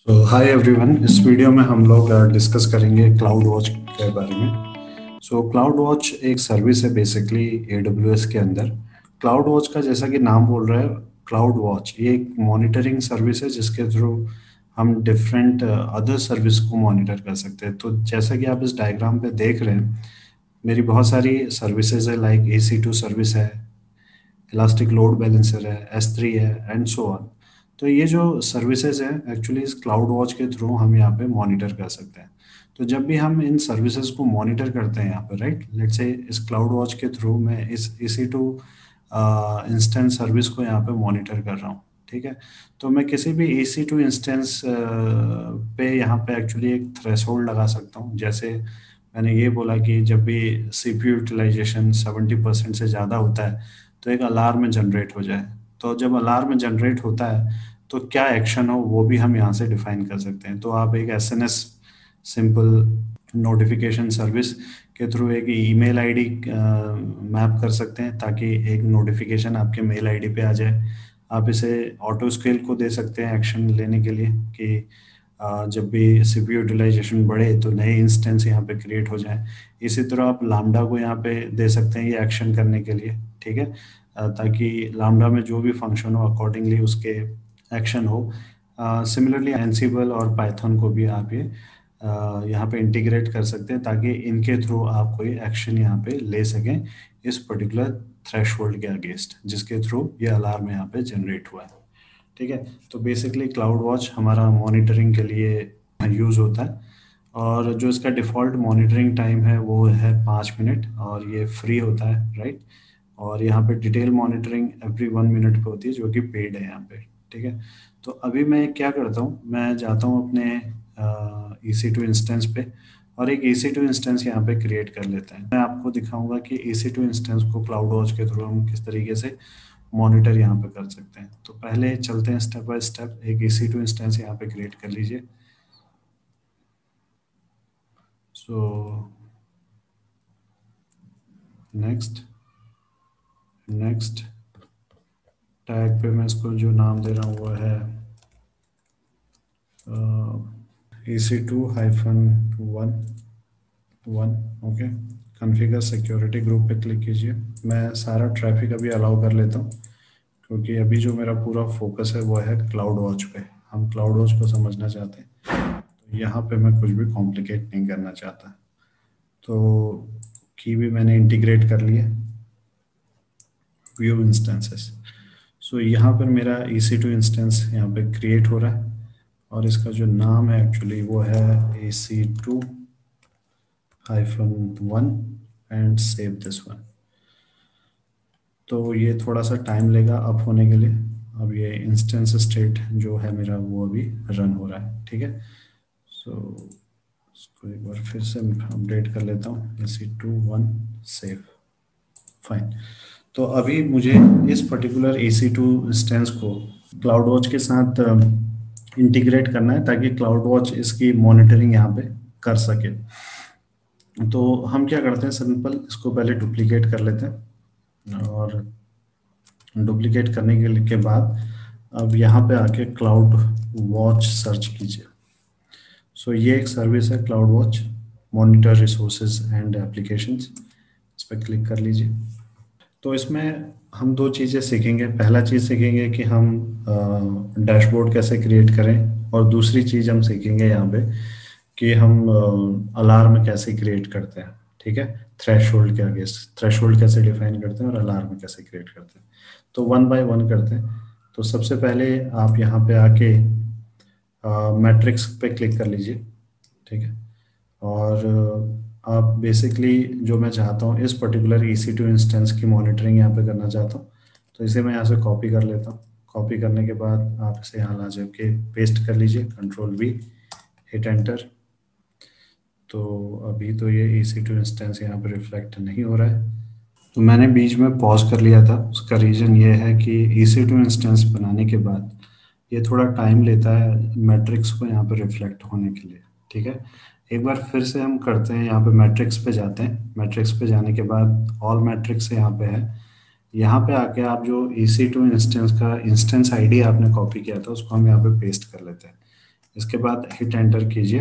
तो hi everyone, इस video में हम लोग डिस्कस करेंगे क्लाउड वॉच के बारे में। क्लाउड वॉच एक सर्विस है बेसिकली AWS के अंदर। क्लाउड वॉच का जैसा कि नाम बोल रहा है, क्लाउड वॉच ये एक मॉनिटरिंग सर्विस है जिसके थ्रू हम डिफरेंट अदर सर्विस को मॉनिटर कर सकते हैं। तो जैसा कि आप इस डायग्राम पे देख रहे हैं, मेरी बहुत सारी सर्विसेज है, लाइक EC2 सर्विस है, इलास्टिक लोड बैलेंसर है, S3 है एंड सो ऑन। तो ये जो सर्विसेज हैं एक्चुअली इस क्लाउड वॉच के थ्रू हम यहाँ पे मॉनिटर कर सकते हैं। तो जब भी हम इन सर्विसेज को मॉनिटर करते हैं यहाँ पे, राइट, लेट्स से इस क्लाउड वॉच के थ्रू मैं इस EC2 इंस्टेंस सर्विस को यहाँ पे मॉनिटर कर रहा हूँ, ठीक है। तो मैं किसी भी EC2 इंस्टेंस पे यहाँ पे एक्चुअली एक थ्रेशोल्ड लगा सकता हूँ। जैसे मैंने ये बोला कि जब भी CPU यूटिलाइजेशन 70% से ज़्यादा होता है तो एक अलार्म जनरेट हो जाए। तो जब अलार्म जनरेट होता है तो क्या एक्शन हो वो भी हम यहाँ से डिफाइन कर सकते हैं। तो आप एक SNS सिंपल नोटिफिकेशन सर्विस के थ्रू एक ईमेल आईडी मैप कर सकते हैं ताकि एक नोटिफिकेशन आपके मेल आईडी पे आ जाए। आप इसे ऑटो स्केल को दे सकते हैं एक्शन लेने के लिए कि जब भी CPU यूटिलाइजेशन बढ़े तो नए इंस्टेंस यहाँ पे क्रिएट हो जाए। इसी तरह आप लामडा को यहाँ पे दे सकते हैं ये एक्शन करने के लिए, ठीक है, ताकि लामडा में जो भी फंक्शन हो अकॉर्डिंगली उसके एक्शन हो। सिमिलरली एंसिबल और पाइथन को भी आप ये यहाँ पे इंटीग्रेट कर सकते हैं ताकि इनके थ्रू आप कोई एक्शन यहाँ पे ले सकें इस पर्टिकुलर थ्रेशोल्ड के अगेंस्ट जिसके थ्रू ये अलार्म यहाँ पे जनरेट हुआ है, ठीक है। तो बेसिकली क्लाउड वॉच हमारा मॉनिटरिंग के लिए यूज़ होता है और जो इसका डिफ़ॉल्ट मॉनिटरिंग टाइम है वो है 5 मिनट और ये फ्री होता है, राइट। और यहाँ पे डिटेल मॉनिटरिंग एवरी 1 मिनट पे होती है जो कि पेड है यहाँ पे, ठीक है। तो अभी मैं क्या करता हूँ, मैं जाता हूँ अपने EC2 इंस्टेंस पे और एक EC2 इंस्टेंस यहाँ पे क्रिएट कर लेते हैं। मैं आपको दिखाऊंगा कि EC2 इंस्टेंस को क्लाउड वॉच के थ्रू हम किस तरीके से मॉनिटर यहाँ पे कर सकते हैं। तो पहले चलते हैं स्टेप बाय स्टेप। एक EC2 इंस्टेंस यहाँ पे क्रिएट कर लीजिए। सो नेक्स्ट टैग पे मैं इसको जो नाम दे रहा हूँ वो है EC2-1 okay. Configure security group पे क्लिक कीजिए। मैं सारा ट्रैफिक अभी अलाउ कर लेता हूँ क्योंकि अभी जो मेरा पूरा फोकस है वो है क्लाउड वॉच पे। हम क्लाउड वॉच को समझना चाहते हैं, तो यहाँ पे मैं कुछ भी कॉम्प्लिकेट नहीं करना चाहता। तो की भी मैंने इंटीग्रेट कर लिया, व्यू इंस्टेंसेस। सो यहाँ पर मेरा EC2 इंस्टेंस यहाँ पे क्रिएट हो रहा है और इसका जो नाम है एक्चुअली वो है EC2-1 and save this one. तो ये थोड़ा सा टाइम लेगा अप होने के लिए। अब ये इंस्टेंस स्टेट जो है मेरा वो अभी रन हो रहा है, ठीक है। सो इसको एक बार फिर से अपडेट कर लेता हूँ, EC2-1 सेव, फाइन। तो अभी मुझे इस पर्टिकुलर EC2 इंस्टेंस को क्लाउड वॉच के साथ इंटीग्रेट करना है ताकि क्लाउड वॉच इसकी मॉनिटरिंग यहाँ पे कर सके। तो हम क्या करते हैं, सिंपल इसको पहले डुप्लीकेट कर लेते हैं और डुप्लीकेट करने के बाद अब यहाँ पे आके क्लाउड वॉच सर्च कीजिए। सो ये एक सर्विस है cloud watch, monitor resources and applications. इस पर क्लिक कर लीजिए। तो इसमें हम दो चीज़ें सीखेंगे। पहला चीज़ सीखेंगे कि हम डैशबोर्ड कैसे क्रिएट करें और दूसरी चीज़ हम सीखेंगे यहाँ पे कि हम अलार्म कैसे क्रिएट करते हैं, ठीक है, थ्रेशोल्ड के अगेंस्ट। थ्रेशोल्ड कैसे डिफाइन करते हैं और अलार्म कैसे क्रिएट करते हैं। तो 1 बाय 1 करते हैं। तो सबसे पहले आप यहाँ पे आके मैट्रिक्स पे क्लिक कर लीजिए, ठीक है। और आप बेसिकली जो मैं चाहता हूँ इस पर्टिकुलर EC2 इंस्टेंस की मॉनिटरिंग यहाँ पे करना चाहता हूँ, तो इसे मैं यहाँ से कॉपी कर लेता हूँ। कॉपी करने के बाद आप इसे यहाँ ला जाके पेस्ट कर लीजिए, Ctrl+V, हिट एंटर। तो अभी तो ये EC2 इंस्टेंस यहाँ पे रिफ्लेक्ट नहीं हो रहा है, तो मैंने बीच में पॉज कर लिया था। उसका रीज़न ये है कि EC2 इंस्टेंस बनाने के बाद ये थोड़ा टाइम लेता है मैट्रिक्स को यहाँ पे रिफ्लेक्ट होने के लिए, ठीक है। एक बार फिर से हम करते हैं, यहाँ पे मैट्रिक्स पे जाते हैं। मैट्रिक्स पे जाने के बाद ऑल मैट्रिक्स यहाँ पे है। यहाँ पे आके आप जो EC2 इंस्टेंस का इंस्टेंस आईडी आपने कॉपी किया था उसको हम यहाँ पे पेस्ट कर लेते हैं। इसके बाद हिट एंटर कीजिए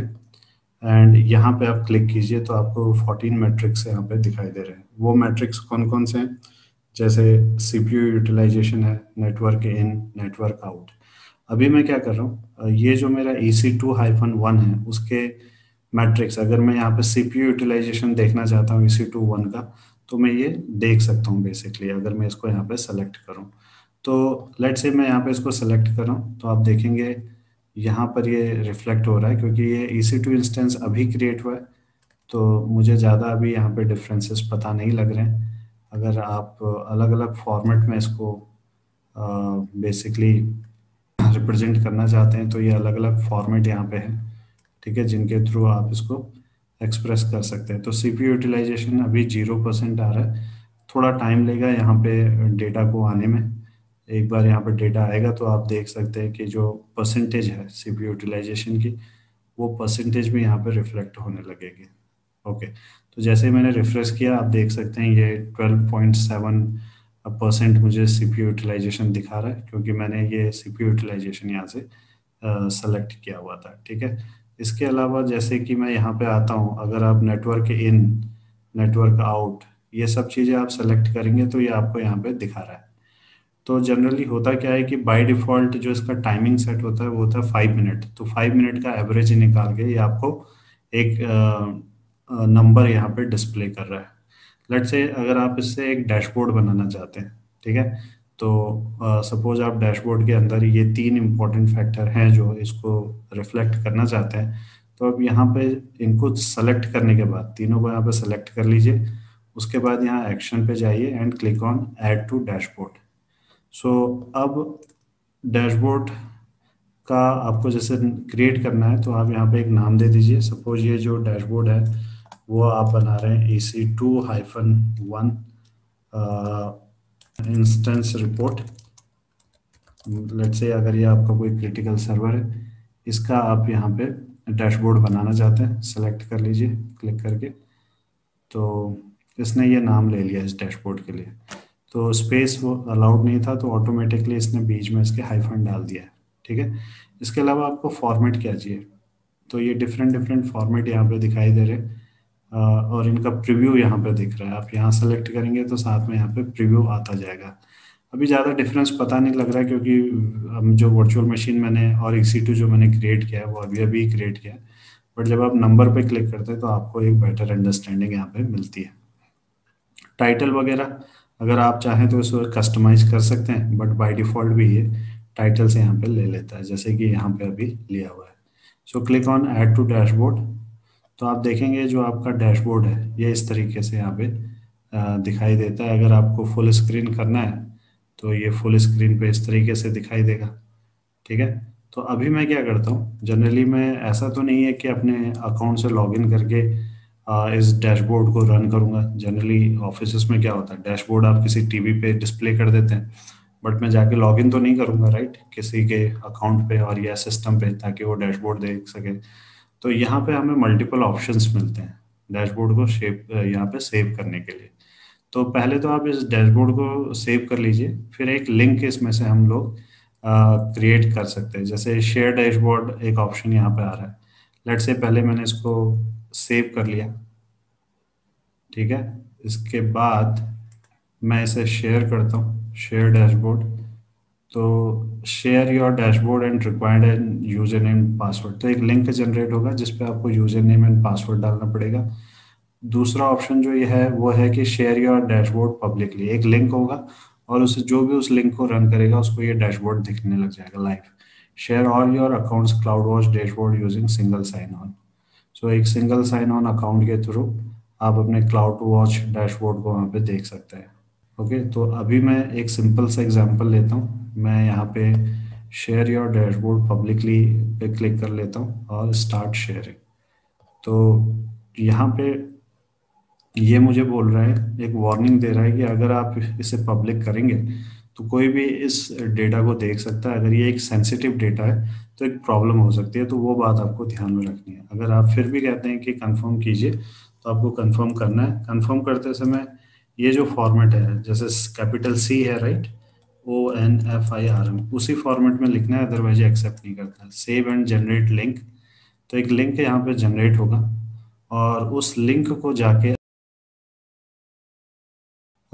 एंड यहाँ पे आप क्लिक कीजिए तो आपको 14 मैट्रिक्स यहाँ पे दिखाई दे रहे हैं। वो मैट्रिक्स कौन कौन से हैं? जैसे सीपीयू यूटिलाइजेशन है, नेटवर्क इन, नेटवर्क आउट। अभी मैं क्या कर रहा हूँ, ये जो मेरा EC2-1 है उसके मैट्रिक्स, अगर मैं यहाँ पे सीपीयू यूटिलाइजेशन देखना चाहता हूँ EC2-1 का, तो मैं ये देख सकता हूँ बेसिकली अगर मैं इसको यहाँ पे सेलेक्ट करूँ। तो लेट्स से मैं यहाँ पे इसको सेलेक्ट कर रहा हूँ तो आप देखेंगे यहाँ पर ये रिफ्लेक्ट हो रहा है क्योंकि ये EC2 इंस्टेंस अभी क्रिएट हुआ है, तो मुझे ज़्यादा अभी यहाँ पे डिफरेंसेस पता नहीं लग रहे हैं। अगर आप अलग अलग फॉर्मेट में इसको बेसिकली रिप्रेजेंट करना चाहते हैं तो ये अलग अलग फॉर्मेट यहाँ पे है, ठीक है, जिनके थ्रू आप इसको एक्सप्रेस कर सकते हैं। तो सीपीयू यूटिलाइजेशन अभी 0% आ रहा है, थोड़ा टाइम लेगा यहाँ पे डेटा को आने में। एक बार यहाँ पे डेटा आएगा तो आप देख सकते हैं कि जो परसेंटेज है सीपीयू यूटिलाइजेशन की, वो परसेंटेज भी यहाँ पे रिफ्लेक्ट होने लगेगी। ओके, तो जैसे ही मैंने रिफ्रेश किया आप देख सकते हैं ये 12.7% मुझे सीपीयू यूटिलाइजेशन दिखा रहा है क्योंकि मैंने ये सीपीयू यूटिलाइजेशन यहाँ से सेलेक्ट किया हुआ था, ठीक है। इसके अलावा जैसे कि मैं यहाँ पे आता हूँ, अगर आप नेटवर्क इन, नेटवर्क आउट, ये सब चीज़ें आप सेलेक्ट करेंगे तो ये आपको यहाँ पे दिखा रहा है। तो जनरली होता क्या है कि बाय डिफ़ॉल्ट जो इसका टाइमिंग सेट होता है वो होता है 5 मिनट। तो 5 मिनट का एवरेज निकाल के ये आपको एक नंबर यहाँ पे डिस्प्ले कर रहा है। लेट्स से अगर आप इससे एक डैशबोर्ड बनाना चाहते हैं, ठीक है, तो सपोज आप डैशबोर्ड के अंदर ये 3 इंपॉर्टेंट फैक्टर हैं जो इसको रिफ्लेक्ट करना चाहते हैं। तो अब यहाँ पे इनको सेलेक्ट करने के बाद तीनों को यहाँ पे सेलेक्ट कर लीजिए। उसके बाद यहाँ एक्शन पे जाइए and click on add to dashboard. So अब डैशबोर्ड का आपको जैसे क्रिएट करना है तो आप यहाँ पे एक नाम दे दीजिए। सपोज ये जो डैशबोर्ड है वो आप बना रहे हैं EC2-1 instance report. Let's say अगर ये आपका कोई क्रिटिकल सर्वर है, इसका आप यहाँ पे डैशबोर्ड बनाना चाहते हैं, सेलेक्ट कर लीजिए क्लिक करके। तो इसने ये नाम ले लिया इस डैशबोर्ड के लिए, तो स्पेस वो अलाउड नहीं था तो ऑटोमेटिकली इसने बीच में इसके हाइफन डाल दिया है, ठीक है। इसके अलावा आपको फॉर्मेट क्या चाहिए, तो ये डिफरेंट डिफरेंट फॉर्मेट यहाँ पे दिखाई दे रहे हैं और इनका प्रीव्यू यहाँ पे दिख रहा है। आप यहाँ सेलेक्ट करेंगे तो साथ में यहाँ पे प्रीव्यू आता जाएगा। अभी ज़्यादा डिफरेंस पता नहीं लग रहा है क्योंकि जो वर्चुअल मशीन मैंने और EC2 जो मैंने क्रिएट किया है वो अभी अभी क्रिएट किया है, बट जब आप नंबर पे क्लिक करते हैं तो आपको एक बेटर अंडरस्टैंडिंग यहाँ पे मिलती है। टाइटल वगैरह अगर आप चाहें तो इसको कस्टमाइज कर सकते हैं, बट बाय डिफ़ॉल्ट भी ये टाइटल से यहाँ पे ले लेता है जैसे कि यहाँ पे अभी लिया हुआ है। So click on add to dashboard. तो आप देखेंगे जो आपका डैशबोर्ड है ये इस तरीके से यहाँ पे दिखाई देता है। अगर आपको फुल स्क्रीन करना है तो ये फुल स्क्रीन पे इस तरीके से दिखाई देगा, ठीक है। तो अभी मैं क्या करता हूँ, जनरली मैं ऐसा तो नहीं है कि अपने अकाउंट से लॉगिन करके इस डैशबोर्ड को रन करूँगा। जनरली ऑफिस में क्या होता है, डैशबोर्ड आप किसी टीवी पे डिस्प्ले कर देते हैं, बट मैं जाके लॉगिन तो नहीं करूँगा राइट किसी के अकाउंट पे और या सिस्टम पे ताकि वो डैशबोर्ड देख सके। तो यहाँ पे हमें मल्टीपल ऑप्शंस मिलते हैं डैशबोर्ड को यहाँ पे सेव करने के लिए। तो पहले तो आप इस डैशबोर्ड को सेव कर लीजिए, फिर एक लिंक इसमें से हम लोग क्रिएट कर सकते हैं। जैसे शेयर डैशबोर्ड एक ऑप्शन यहाँ पे आ रहा है, लेट से पहले मैंने इसको सेव कर लिया, ठीक है। इसके बाद मैं इसे शेयर करता हूँ, शेयर डैशबोर्ड। तो share your dashboard and required and user name password, तो एक लिंक जनरेट होगा जिस पे आपको यूजर नेम एंड पासवर्ड डालना पड़ेगा। दूसरा ऑप्शन जो ये है वो है कि शेयर योर डैशबोर्ड पब्लिकली, एक लिंक होगा और उसे जो भी उस लिंक को रन करेगा उसको ये डैशबोर्ड दिखने लग जाएगा live. Share all your accounts CloudWatch dashboard using single sign on. So एक सिंगल साइन ऑन अकाउंट के थ्रू आप अपने क्लाउड वॉच डैशबोर्ड को वहाँ पे देख सकते हैं। ओके, तो अभी मैं एक सिंपल सा एग्जांपल लेता हूँ। मैं यहाँ पे शेयर योर डैशबोर्ड पब्लिकली पे क्लिक कर लेता हूँ और स्टार्ट शेयरिंग। तो यहाँ पे ये मुझे बोल रहा है, एक वार्निंग दे रहा है कि अगर आप इसे पब्लिक करेंगे तो कोई भी इस डेटा को देख सकता है। अगर ये एक सेंसिटिव डेटा है तो एक प्रॉब्लम हो सकती है, तो वो बात आपको ध्यान में रखनी है। अगर आप फिर भी कहते हैं कि कंफर्म कीजिए तो आपको कंफर्म करना है। कंफर्म करते समय ये जो फॉर्मेट है जैसे कैपिटल C है राइट, ONFIRM उसी फॉर्मेट में लिखना है, अदरवाइज एक्सेप्ट नहीं करता। सेव एंड जनरेट लिंक, तो एक लिंक यहाँ पे जनरेट होगा और उस लिंक को जाके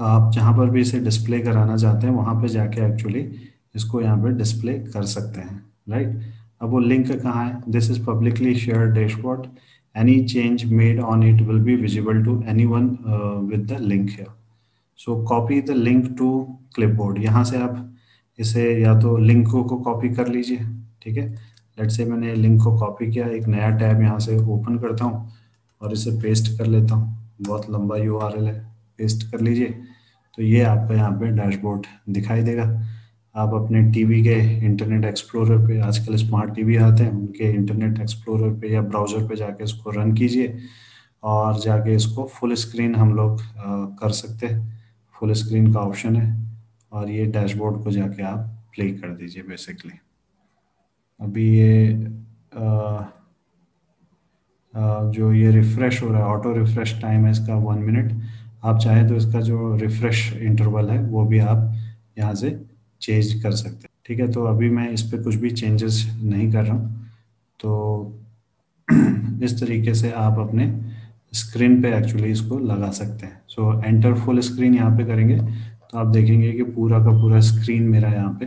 आप जहाँ पर भी इसे डिस्प्ले कराना चाहते हैं वहाँ पे जाके एक्चुअली इसको यहाँ पे डिस्प्ले कर सकते हैं, राइट। अब वो लिंक कहाँ है? This is publicly share dashboard, any change made on it will be visible to anyone with the link here. So copy the link to clipboard, यहाँ से आप इसे या तो लिंक को कॉपी कर लीजिए, ठीक है। लेट्स से मैंने लिंक को कॉपी किया, एक नया टैब यहाँ से ओपन करता हूँ और इसे पेस्ट कर लेता हूँ। बहुत लंबा URL है, पेस्ट कर लीजिए। तो ये आपका यहाँ पे डैशबोर्ड दिखाई देगा। आप अपने टीवी के इंटरनेट एक्सप्लोरर पे, आजकल स्मार्ट टीवी आते हैं, उनके इंटरनेट एक्सप्लोरर पे या ब्राउज़र पे जाके इसको रन कीजिए और जाके इसको फुल स्क्रीन हम लोग कर सकते हैं। फुल स्क्रीन का ऑप्शन है और ये डैशबोर्ड को जाके आप प्ले कर दीजिए बेसिकली। अभी ये जो ये रिफ़्रेश हो रहा है, ऑटो रिफ़्रेश टाइम है इसका 1 मिनट। आप चाहें तो इसका जो रिफ़्रेश इंटरवल है वो भी आप यहाँ से चेंज कर सकते हैं, ठीक है। तो अभी मैं इस पर कुछ भी चेंजेस नहीं कर रहा हूँ। तो इस तरीके से आप अपने स्क्रीन पे एक्चुअली इसको लगा सकते हैं। सो एंटर फुल स्क्रीन यहाँ पे करेंगे तो आप देखेंगे कि पूरा का पूरा स्क्रीन मेरा यहाँ पे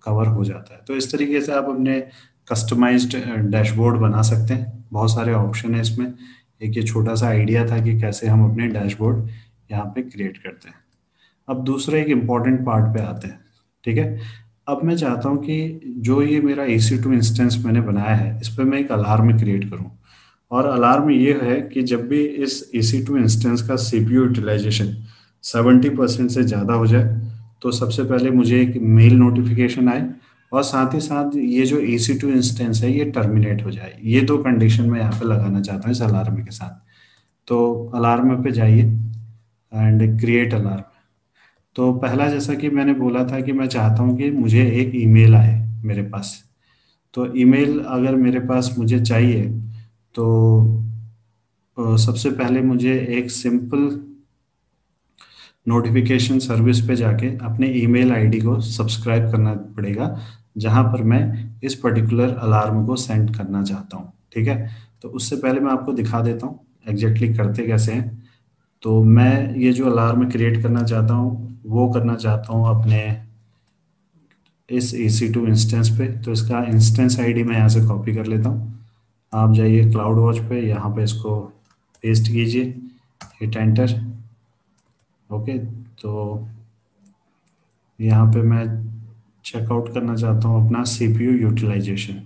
कवर हो जाता है। तो इस तरीके से आप अपने कस्टमाइज्ड डैशबोर्ड बना सकते हैं। बहुत सारे ऑप्शन है इसमें। एक ये छोटा सा आइडिया था कि कैसे हम अपने डैशबोर्ड यहाँ पे क्रिएट करते हैं। अब दूसरा एक इम्पॉर्टेंट पार्ट पे आते हैं, ठीक है। अब मैं चाहता हूँ कि जो ये मेरा EC2 इंस्टेंस मैंने बनाया है इस पर मैं एक अलार्म क्रिएट करूँ। और अलार्म ये है कि जब भी इस EC2 इंस्टेंस का CPU यूटिलाइजेशन 70% से ज़्यादा हो जाए तो सबसे पहले मुझे एक मेल नोटिफिकेशन आए और साथ ही साथ ये जो EC2 इंस्टेंस है ये टर्मिनेट हो जाए। ये दो कंडीशन मैं यहाँ पे लगाना चाहता हूँ इस अलार्म के साथ। तो अलार्म पे जाइए एंड क्रिएट अलार्म। तो पहला, जैसा कि मैंने बोला था कि मैं चाहता हूँ कि मुझे एक ईमेल आए मेरे पास। तो ईमेल अगर मेरे पास मुझे चाहिए तो सबसे पहले मुझे एक सिंपल नोटिफिकेशन सर्विस पे जाके अपने ईमेल आईडी को सब्सक्राइब करना पड़ेगा जहां पर मैं इस पर्टिकुलर अलार्म को सेंड करना चाहता हूं, ठीक है। तो उससे पहले मैं आपको दिखा देता हूं एग्जैक्टली करते कैसे हैं। तो मैं ये जो अलार्म क्रिएट करना चाहता हूँ वो करना चाहता हूँ अपने इस EC2 इंस्टेंस पे। तो इसका इंस्टेंस आईडी मैं यहाँ से कॉपी कर लेता हूँ। आप जाइए क्लाउड वॉच पे, यहाँ पे इसको पेस्ट कीजिए, हिट एंटर। ओके, तो यहाँ पे मैं चेकआउट करना चाहता हूँ अपना CPU यूटिलाइजेशन।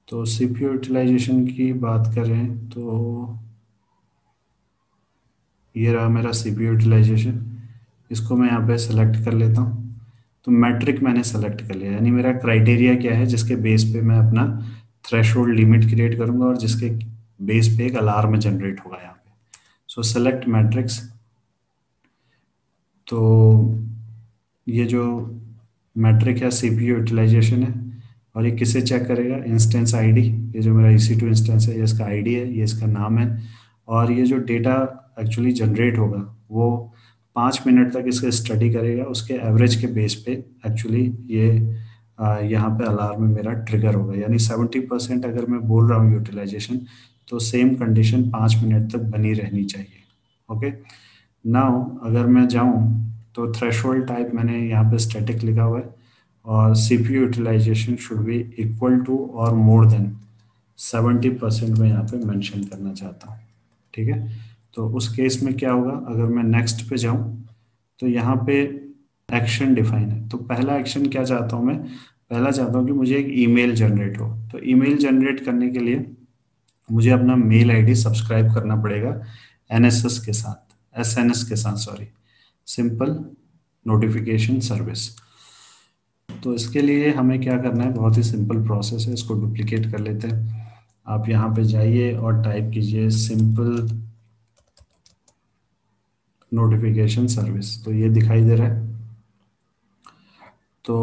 तो CPU यूटिलाइजेशन की बात करें तो ये रहा मेरा CPU यूटिलाइजेशन। इसको मैं यहाँ पे सेलेक्ट कर लेता हूँ। तो मैट्रिक मैंने सेलेक्ट कर लिया, यानी मेरा क्राइटेरिया क्या है जिसके बेस पे मैं अपना थ्रेशोल्ड लिमिट क्रिएट करूंगा और जिसके बेस पे एक अलार्म जनरेट होगा यहाँ पे। सो सेलेक्ट मैट्रिक्स। तो ये जो मैट्रिक है CPU यूटिलाइजेशन है और ये किसे चेक करेगा? Instance ID. ये जो मेरा EC2 इंस्टेंस है ये इसका आईडी है, ये इसका नाम है। और ये जो डेटा एक्चुअली जनरेट होगा वो 5 मिनट तक इसका स्टडी करेगा, उसके एवरेज के बेस पे एक्चुअली ये यहाँ पे अलार्म मेरा ट्रिगर होगा। यानी 70% अगर मैं बोल रहा हूँ यूटिलाइजेशन तो सेम कंडीशन 5 मिनट तक बनी रहनी चाहिए। ओके, नाउ अगर मैं जाऊँ तो थ्रेशोल्ड टाइप मैंने यहाँ पे स्टैटिक लिखा हुआ है और CPU utilization should be equal to और मोर देन 70% मैं यहाँ पे मेंशन करना चाहता हूँ, ठीक है। तो उस केस में क्या होगा, अगर मैं नेक्स्ट पे जाऊँ तो यहाँ पे एक्शन डिफाइन है। तो पहला एक्शन क्या चाहता हूँ मैं? पहला चाहता हूँ कि मुझे एक ईमेल जनरेट हो। तो ईमेल जनरेट करने के लिए मुझे अपना मेल आईडी सब्सक्राइब करना पड़ेगा NSS के साथ, SNS के साथ, सॉरी, सिंपल नोटिफिकेशन सर्विस। तो इसके लिए हमें क्या करना है, बहुत ही सिंपल प्रोसेस है। इसको डुप्लीकेट कर लेते हैं। आप यहाँ पे जाइए और टाइप कीजिए सिंपल नोटिफिकेशन सर्विस। तो ये दिखाई दे रहा है। तो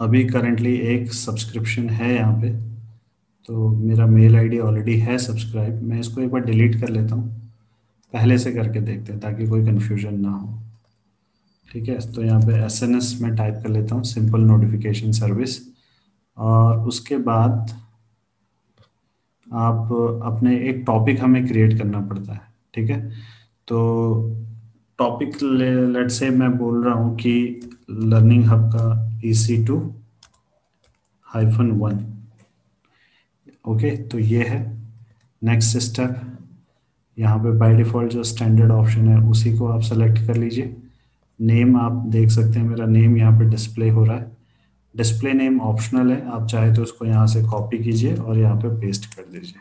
अभी करंटली एक सब्सक्रिप्शन है यहाँ पे। तो मेरा मेल आईडी ऑलरेडी है सब्सक्राइब। मैं इसको एक बार डिलीट कर लेता हूँ, पहले से करके देखते हैं ताकि कोई कन्फ्यूजन ना हो, ठीक है, तो यहाँ पे एसएनएस में टाइप कर लेता हूँ, सिंपल नोटिफिकेशन सर्विस। और उसके बाद आप अपने एक टॉपिक हमें क्रिएट करना पड़ता है। ठीक है, तो टॉपिक लेट से मैं बोल रहा हूँ कि लर्निंग हब का EC2-1। ओके, तो ये है नेक्स्ट स्टेप। यहाँ पे बाय डिफ़ॉल्ट जो स्टैंडर्ड ऑप्शन है उसी को आप सेलेक्ट कर लीजिए। नेम आप देख सकते हैं, मेरा नेम यहाँ पे डिस्प्ले हो रहा है। डिस्प्ले नेम ऑप्शनल है, आप चाहे तो उसको यहाँ से कॉपी कीजिए और यहाँ पे पेस्ट कर दीजिए।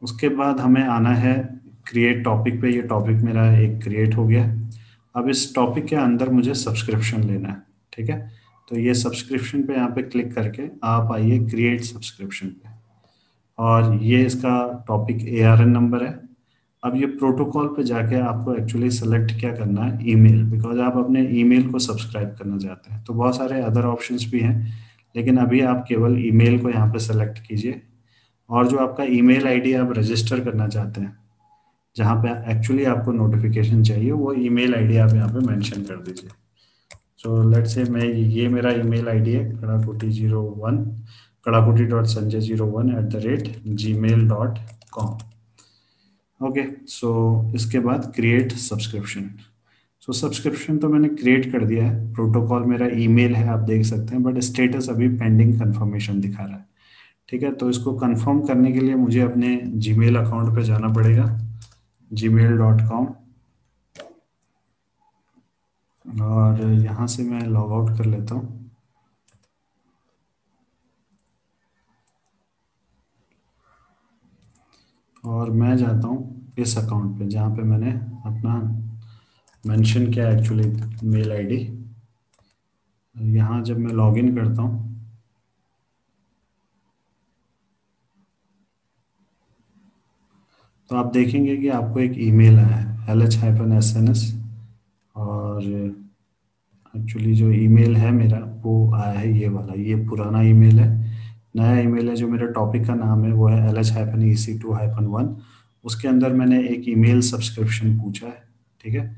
उसके बाद हमें आना है क्रिएट टॉपिक पे। ये टॉपिक मेरा एक क्रिएट हो गया। अब इस टॉपिक के अंदर मुझे सब्सक्रिप्शन लेना है। ठीक है, तो ये सब्सक्रिप्शन पे यहाँ पे क्लिक करके आप आइए क्रिएट सब्सक्रिप्शन पे, और ये इसका टॉपिक ARN नंबर है। अब ये प्रोटोकॉल पे जाके आपको एक्चुअली सेलेक्ट क्या करना है, ईमेल, बिकॉज आप अपने ईमेल को सब्सक्राइब करना चाहते हैं। तो बहुत सारे अदर ऑप्शंस भी हैं, लेकिन अभी आप केवल ईमेल को यहाँ पे सेलेक्ट कीजिए। और जो आपका ईमेल आईडी आप रजिस्टर करना चाहते हैं, जहाँ पे एक्चुअली आपको नोटिफिकेशन चाहिए, वो ईमेल आईडी आप यहाँ पे मेंशन कर दीजिए। सो लेट्स से मैं, ये मेरा ईमेल आईडी है kadakuti01 kadakuti.sanjay01@gmail.com। ओके, सो इसके बाद क्रिएट सब्सक्रिप्शन। सो सब्सक्रिप्शन तो मैंने क्रिएट कर दिया है, प्रोटोकॉल मेरा ईमेल है आप देख सकते हैं, बट स्टेटस अभी पेंडिंग कंफर्मेशन दिखा रहा है। ठीक है, तो इसको कंफर्म करने के लिए मुझे अपने जीमेल अकाउंट पे जाना पड़ेगा, gmail.com, और यहाँ से मैं लॉग आउट कर लेता हूँ। और मैं जाता हूँ इस अकाउंट पे जहाँ पे मैंने अपना मेंशन किया एक्चुअली मेल आईडी। यहाँ जब मैं लॉगिन करता हूँ तो आप देखेंगे कि आपको एक ईमेल आया है LH-SNS, और एक्चुअली जो ईमेल है मेरा वो आया है ये वाला, ये पुराना ईमेल है। नया ईमेल है जो मेरे टॉपिक का नाम है वो है LH-EC2-1। उसके अंदर मैंने एक ईमेल सब्सक्रिप्शन पूछा है। ठीक है,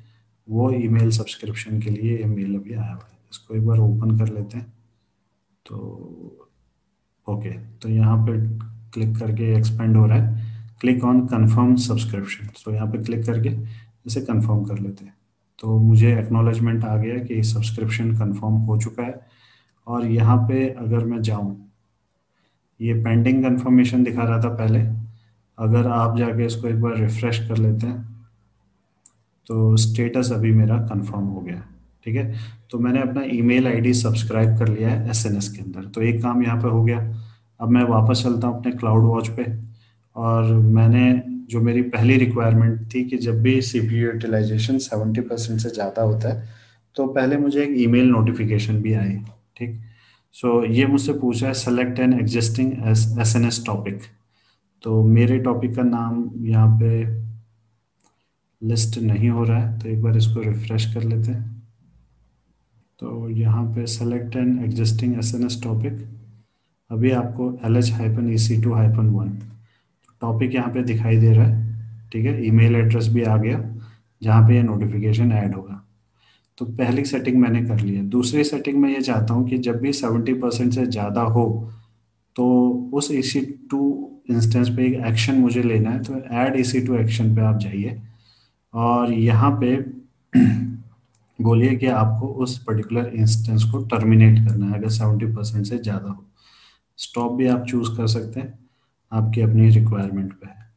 वो ईमेल सब्सक्रिप्शन के लिए ये मेल अभी आया हुआ है। इसको एक बार ओपन कर लेते हैं। तो ओके, तो यहाँ पे क्लिक करके एक्सपेंड हो रहा है, क्लिक ऑन कंफर्म सब्सक्रिप्शन। सो यहाँ पे क्लिक करके इसे कंफर्म कर लेते हैं। तो मुझे एक्नॉलेजमेंट आ गया कि सब्सक्रिप्शन कंफर्म हो चुका है। और यहाँ पे अगर मैं जाऊँ, ये पेंडिंग कंफर्मेशन दिखा रहा था पहले, अगर आप जाके इसको एक बार रिफ्रेश कर लेते हैं तो स्टेटस अभी मेरा कंफर्म हो गया है। ठीक है, तो मैंने अपना ईमेल आईडी सब्सक्राइब कर लिया है एसएनएस के अंदर, तो एक काम यहाँ पे हो गया। अब मैं वापस चलता हूँ अपने क्लाउड वॉच पे, और मैंने जो मेरी पहली रिक्वायरमेंट थी कि जब भी CPU यूटिलाइजेशन 70% से ज़्यादा होता है तो पहले मुझे एक ईमेल नोटिफिकेशन भी आए। ठीक, सो ये मुझसे पूछा है select an existing SNS topic. तो मेरे टॉपिक का नाम यहाँ पे लिस्ट नहीं हो रहा है, तो एक बार इसको रिफ्रेश कर लेते हैं। तो यहाँ पे select an existing SNS topic, अभी आपको LH-EC2-1 टॉपिक यहाँ पे दिखाई दे रहा है। ठीक है, ईमेल एड्रेस भी आ गया जहाँ पे ये नोटिफिकेशन ऐड होगा। तो पहली सेटिंग मैंने कर ली है। दूसरी सेटिंग में ये चाहता हूँ कि जब भी 70% से ज़्यादा हो तो उस EC2 इंस्टेंस पे एक एक्शन मुझे लेना है। तो ऐड EC2 एक्शन पे आप जाइए और यहाँ पे बोलिए कि आपको उस पर्टिकुलर इंस्टेंस को टर्मिनेट करना है अगर 70% से ज़्यादा हो। स्टॉप भी आप चूज़ कर सकते हैं, आपकी अपनी रिक्वायरमेंट पे है।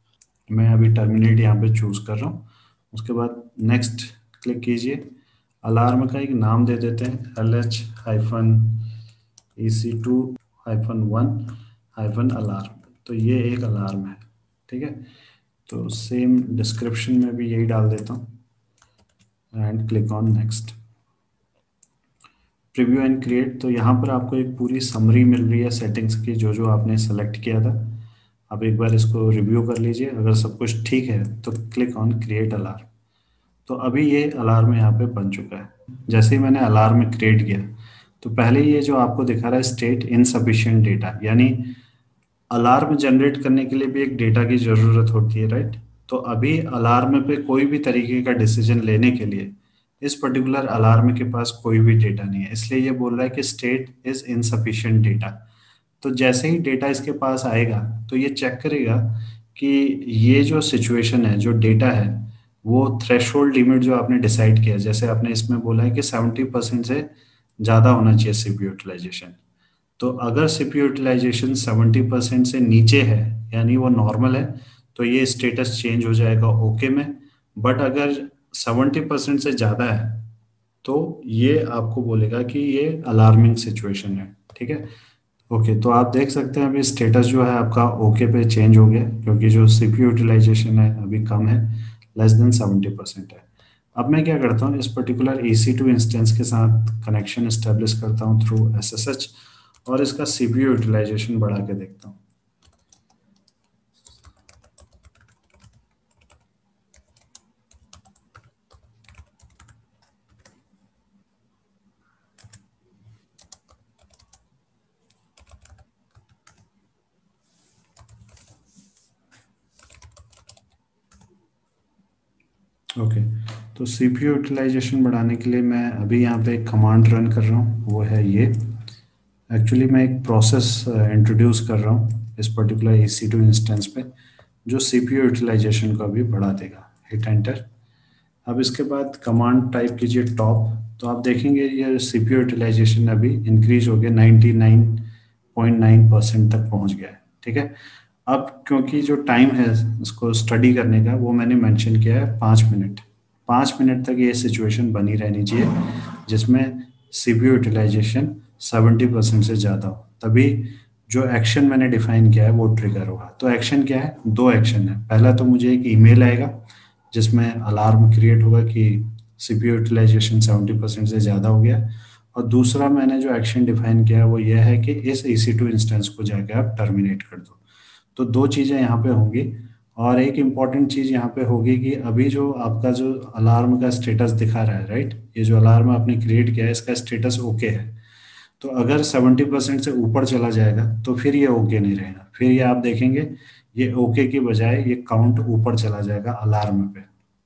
मैं अभी टर्मिनेट यहाँ पे चूज़ कर रहा हूँ। उसके बाद नेक्स्ट क्लिक कीजिए। अलार्म का एक नाम दे देते हैं, LH-EC2-1-अलार्म। तो ये एक अलार्म है। ठीक है, तो सेम डिस्क्रिप्शन में भी यही डाल देता हूँ and click on next. Preview and create, तो यहाँ पर आपको एक पूरी समरी मिल रही है सेटिंग्स की, जो जो आपने सेलेक्ट किया था। अब एक बार इसको रिव्यू कर लीजिए, अगर सब कुछ ठीक है तो क्लिक ऑन क्रिएट अलार्म। तो अभी ये अलार्म यहाँ पे बन चुका है। जैसे ही मैंने अलार्म क्रिएट किया तो पहले ये जो आपको दिखा रहा है स्टेट इनसफिशिएंट डेटा, यानी अलार्म जनरेट करने के लिए भी एक डेटा की ज़रूरत होती है, राइट। तो अभी अलार्म पे कोई भी तरीके का डिसीजन लेने के लिए इस पर्टिकुलर अलार्म के पास कोई भी डेटा नहीं है, इसलिए ये बोल रहा है कि स्टेट इज इनसफिशिएंट डेटा। तो जैसे ही डेटा इसके पास आएगा तो ये चेक करेगा कि ये जो सिचुएशन है, जो डेटा है, वो थ्रेशोल्ड लिमिट जो आपने डिसाइड किया, जैसे आपने इसमें बोला है कि 70% से ज़्यादा होना चाहिए सीपीयू यूटिलाइजेशन। तो अगर सीपीयू यूटिलाइजेशन 70% से नीचे है, यानी वो नॉर्मल है, तो ये स्टेटस चेंज हो जाएगा ओके में। बट अगर 70% से ज़्यादा है तो ये आपको बोलेगा कि ये अलार्मिंग सिचुएशन है। ठीक है। ओके, तो आप देख सकते हैं अभी स्टेटस जो है आपका ओके पे चेंज हो गया, क्योंकि जो सीपीयू यूटिलाइजेशन है अभी कम है, लेस देन 70% है। अब मैं क्या करता हूँ, इस पर्टिकुलर EC2 इंस्टेंस के साथ कनेक्शन एस्टेब्लिश करता हूँ थ्रू SSH, और इसका सीपीयू यूटिलाइजेशन बढ़ा के देखता हूँ। ओके, तो सीपीयू यूटिलाइजेशन बढ़ाने के लिए मैं अभी यहाँ पे एक कमांड रन कर रहा हूँ, वो है ये। एक्चुअली मैं एक प्रोसेस इंट्रोड्यूस कर रहा हूँ इस पर्टिकुलर EC2 इंस्टेंस पे, जो सीपीयू यूटिलाइजेशन को अभी बढ़ा देगा। Hit enter. अब इसके बाद कमांड टाइप कीजिए टॉप, तो आप देखेंगे ये सीपीयू यूटिलाइजेशन अभी इंक्रीज हो गया, 99.9% तक पहुंच गया है। ठीक है। अब क्योंकि जो टाइम है इसको स्टडी करने का, वो मैंने मेंशन किया है 5 मिनट। 5 मिनट तक ये सिचुएशन बनी रहनी चाहिए जिसमें सीपीयू यूटिलाइजेशन 70% से ज़्यादा हो, तभी जो एक्शन मैंने डिफाइन किया है वो ट्रिगर होगा। तो एक्शन क्या है, दो एक्शन है। पहला तो मुझे एक ईमेल आएगा जिसमें अलार्म क्रिएट होगा कि सीपीयू यूटिलाइजेशन 70% से ज़्यादा हो गया, और दूसरा मैंने जो एक्शन डिफाइन किया है वो ये है कि इस EC2 इंस्टेंस को जाके आप टर्मिनेट कर दो। तो दो चीज़ें यहाँ पे होंगी। और एक इम्पॉर्टेंट चीज़ यहाँ पे होगी कि अभी जो आपका जो अलार्म का स्टेटस दिखा रहा है, राइट, ये जो अलार्म आपने क्रिएट किया है इसका स्टेटस ओके है। तो अगर 70% से ऊपर चला जाएगा तो फिर ये ओके नहीं रहेगा, फिर ये आप देखेंगे ये ओके की बजाय ये काउंट ऊपर चला जाएगा अलार्म पे।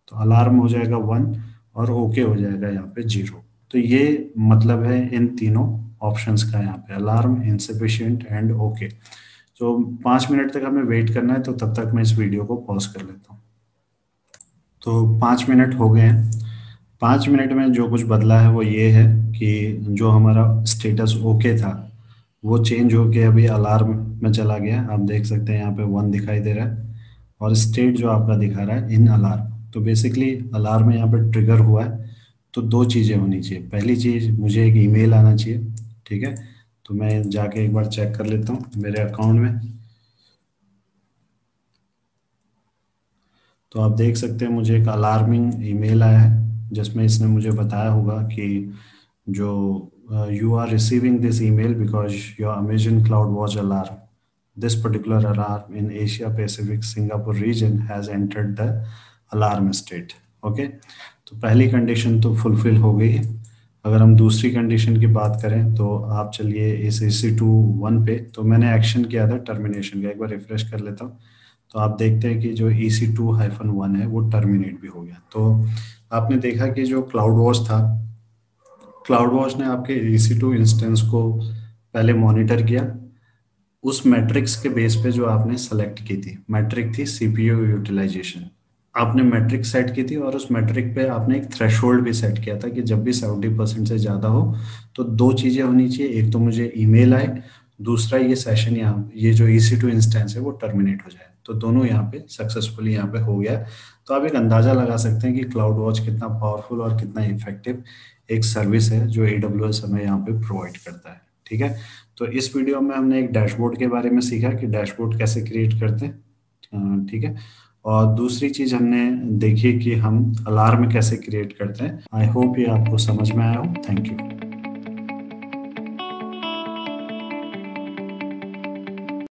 तो अलार्म हो जाएगा 1 और ओके हो जाएगा यहाँ पे 0। तो ये मतलब है इन तीनों ऑप्शंस का, यहाँ पे अलार्म, इनसफिशिएंट एंड ओके। तो 5 मिनट तक हमें वेट करना है, तो तब तक मैं इस वीडियो को पॉज कर लेता हूँ। तो 5 मिनट हो गए हैं। 5 मिनट में जो कुछ बदला है वो ये है कि जो हमारा स्टेटस ओके था वो चेंज होके अभी अलार्म में चला गया। आप देख सकते हैं यहाँ पे 1 दिखाई दे रहा है, और स्टेट जो आपका दिखा रहा है इन अलार्म। तो बेसिकली अलार्म यहाँ पे ट्रिगर हुआ है। तो दो चीज़ें होनी चाहिए। पहली चीज़, मुझे एक ईमेल आना चाहिए। ठीक है। तो मैं जाके एक बार चेक कर लेता हूँ मेरे अकाउंट में। तो आप देख सकते हैं मुझे एक अलार्मिंग ईमेल आया है जिसमें इसने मुझे बताया होगा कि जो you are receiving this email because your Amazon CloudWatch alarm, this particular alarm in Asia Pacific Singapore region has entered the alarm state. Okay, तो पहली कंडीशन तो फुलफिल हो गई है। अगर हम दूसरी कंडीशन की बात करें तो आप चलिए इस EC2 1 पे, तो मैंने एक्शन किया था टर्मिनेशन का, एक बार रिफ्रेश कर लेता हूँ। तो आप देखते हैं कि जो EC2-1 है वो टर्मिनेट भी हो गया। तो आपने देखा कि जो क्लाउड वॉच था, क्लाउड वॉच ने आपके EC2 इंस्टेंस को पहले मॉनिटर किया। उस मैट्रिक्स के बेस पे जो आपने सेलेक्ट की थी, मैट्रिक थी सीपीयू यूटिलाइजेशन। आपने मैट्रिक सेट की थी और उस मैट्रिक पे आपने एक थ्रेशोल्ड भी सेट किया था कि जब भी 70% से ज़्यादा हो तो दो चीज़ें होनी चाहिए, एक तो मुझे ईमेल आए, दूसरा ये सेशन यहाँ ये जो EC2 इंस्टेंस है वो टर्मिनेट हो जाए। तो दोनों यहाँ पे सक्सेसफुली यहाँ पे हो गया। तो आप एक अंदाज़ा लगा सकते हैं कि क्लाउड वॉच कितना पावरफुल और कितना इफेक्टिव एक सर्विस है जो AWS हमें यहाँ पे प्रोवाइड करता है। ठीक है। तो इस वीडियो में हमने एक डैशबोर्ड के बारे में सीखा कि डैशबोर्ड कैसे क्रिएट करते हैं। ठीक है। और दूसरी चीज हमने देखी कि हम अलार्म कैसे क्रिएट करते हैं। आई होप ये आपको समझ में आया हो। Thank you.